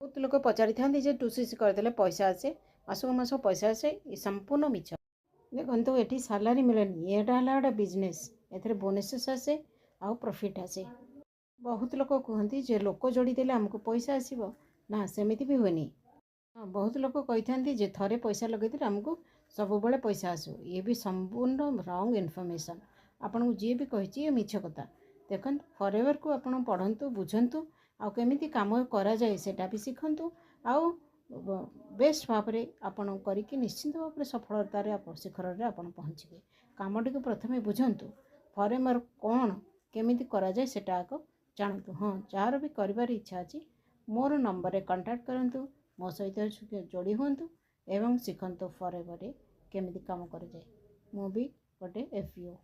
बहुत लोक पचारि था टुसीसी करदे पैसा आसे मासक मास पैसा आसे ये संपूर्ण मिछ। देखो ये सालारी मिलनी ये गोटे बिजनेस ए बोनस आसे आउ प्रॉफिट आसे। बहुत लोक कहते जे लोक जोड़ी देले आमको पैसा आसीबो ना सेमिति भी हुएनी। हाँ बहुत लोक कही थे पैसा लगे आमको सब बेले पैसा आसू ये भी संपूर्ण रॉन्ग इनफॉरमेशन। आपन को जी भी कही मिछ कथा। देखो फॉरएवर को आप पढ़ंतु बुझंतु आउ केमिति काम करा जाए सेटा भी शिखंतु आउ बेस्ट भाव में आपन करिकी निश्चिंत भाव में सफलतार शिखर में आपन पहुँचे। कामटी को प्रथमे बुझंतु फॉरएवर कौन केमिति करा जाए सेटा आको जानतु। हाँ जार भी कर इच्छा अच्छी मोर नंबर रे कांटेक्ट करंतु मो सहित जोड़ी हुंतु एवं शिखंतु फॉरएवर केमिति काम कर जाए। मु भी गोटे एफपीओ।